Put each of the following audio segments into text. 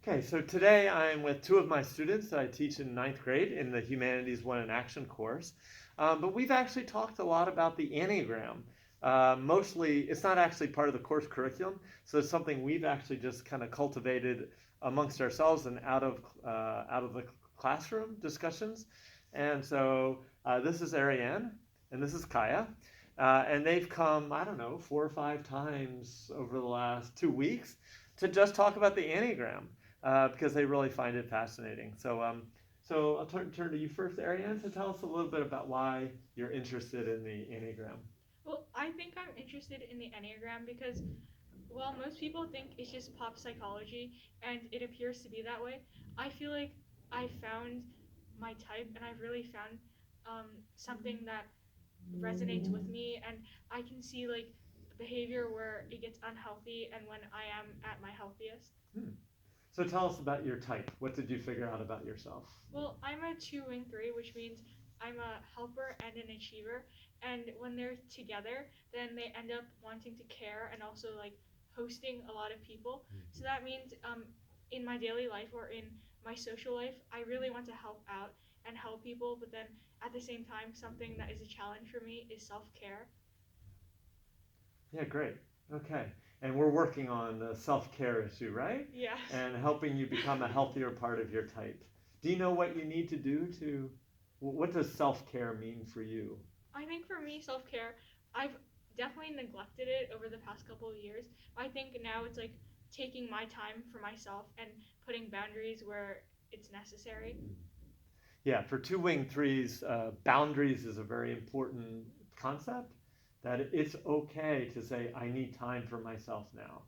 Okay, so today I'm with two of my students that I teach in ninth grade in the Humanities 1 in Action course. But we've actually talked a lot about the Enneagram. Mostly, it's not actually part of the course curriculum, so it's something we've actually just kind of cultivated amongst ourselves and out of the classroom discussions. And so this is Arianne, and this is Kaiya. And they've come, I don't know, 4 or 5 times over the last 2 weeks to just talk about the Enneagram. Because they really find it fascinating. So I'll turn to you first, Arianne, to tell us a little bit about why you're interested in the Enneagram. Well, I think I'm interested in the Enneagram because, while most people think it's just pop psychology, and it appears to be that way, I feel like I found my type, and I've really found something that resonates with me, and I can see like behavior where it gets unhealthy and when I am at my healthiest. So tell us about your type. What did you figure out about yourself? Well, I'm a 2 wing 3, which means I'm a helper and an achiever. And when they're together, then they end up wanting to care and also like hosting a lot of people. So that means in my daily life or in my social life, I really want to help out and help people. But then at the same time, something that is a challenge for me is self care. Yeah, great. Okay. And we're working on the self-care issue, right? Yeah. And helping you become a healthier part of your type. Do you know what you need to do to, what does self-care mean for you? I think for me, self care, I've definitely neglected it over the past couple of years. I think now it's like taking my time for myself and putting boundaries where it's necessary. Yeah, for 2 wing 3s, boundaries is a very important concept. That it's okay to say, I need time for myself now.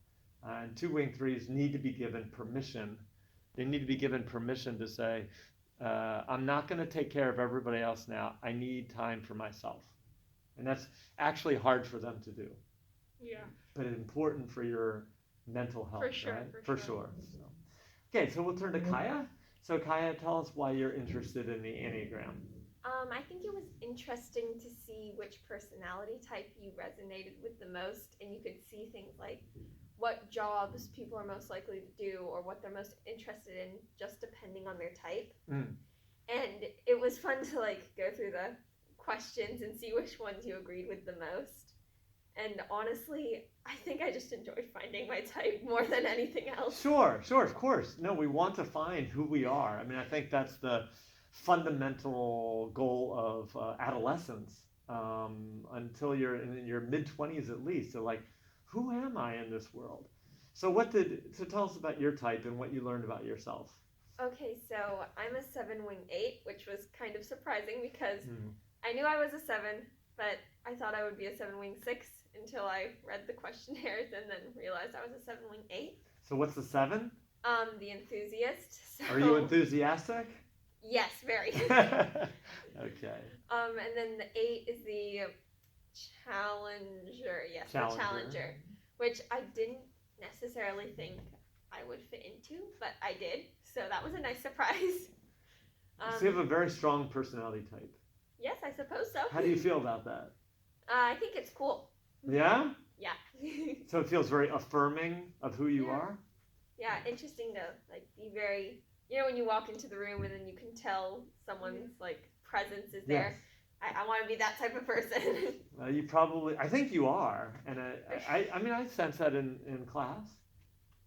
And 2 wing 3s need to be given permission. They need to be given permission to say, I'm not going to take care of everybody else now. I need time for myself. And that's actually hard for them to do, Yeah, but important for your mental health, for sure, right? for For sure. sure. So. Okay, so we'll turn to Kaiya. So Kaiya, tell us why you're interested in the Enneagram. I think it was interesting to see which personality type you resonated with the most, and you could see things like what jobs people are most likely to do or what they're most interested in, just depending on their type. And it was fun to like go through the questions and see which ones you agreed with the most. And honestly, I think I just enjoyed finding my type more than anything else. Sure, of course. No, we want to find who we are. I mean, I think that's the fundamental goal of adolescence until you're in your mid-20s at least. So, like, who am I in this world? So tell us about your type and what you learned about yourself. Okay, so I'm a 7 wing 8, which was kind of surprising because I knew I was a 7, but I thought I would be a 7 wing 6 until I read the questionnaires and then realized I was a 7 wing 8. So what's the 7? The enthusiast. So, Are you enthusiastic? Yes, very. Okay. And then the 8 is the challenger. Yes, the challenger, which I didn't necessarily think I would fit into, but I did. So that was a nice surprise. So you have a very strong personality type. Yes, I suppose so. How do you feel about that? I think it's cool. Yeah? Yeah. So it feels very affirming of who you are? Yeah, interesting to like be very, when you walk into the room and then you can tell someone's like presence is there. Yes. I want to be that type of person. You probably, I think you are. And I mean, I sense that in class.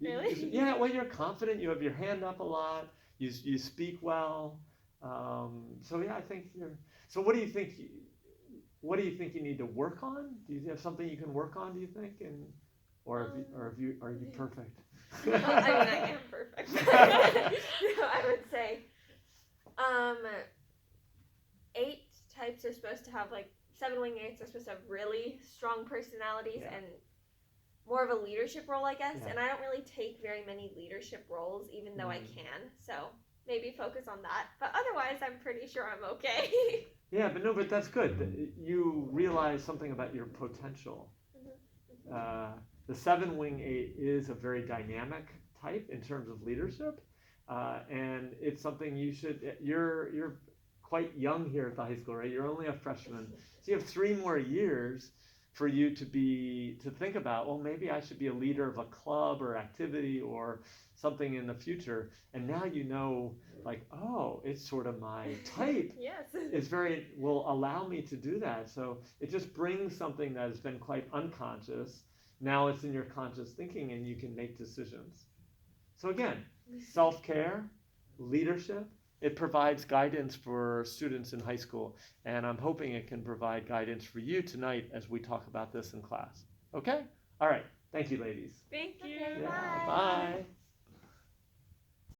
Really? Yeah, well, you're confident. You have your hand up a lot. You speak well. So yeah, I think you're. So what do you think? What do you think you need to work on? Do you have something you can work on? Do you think, are you perfect? I mean, I am perfect. I would say, 8 types are supposed to have 7 wing 8s are supposed to have really strong personalities and more of a leadership role, I guess. Yeah. And I don't really take very many leadership roles, even though I can. So maybe focus on that. But otherwise, I'm pretty sure I'm okay. Yeah, but that's good. You realize something about your potential. The 7 wing 8 is a very dynamic type in terms of leadership, and it's something you should. You're quite young here at the high school, right? You're only a freshman, so you have 3 more years for you to think about, well, maybe I should be a leader of a club or activity or something in the future. And now you know, like, oh, it's sort of my type. Yes. Will allow me to do that. So it just brings something that has been quite unconscious. Now it's in your conscious thinking and you can make decisions. So again, self-care, leadership, it provides guidance for students in high school. And I'm hoping it can provide guidance for you tonight as we talk about this in class. Okay? All right. Thank you, ladies. Thank you. Okay, Yeah, bye. bye.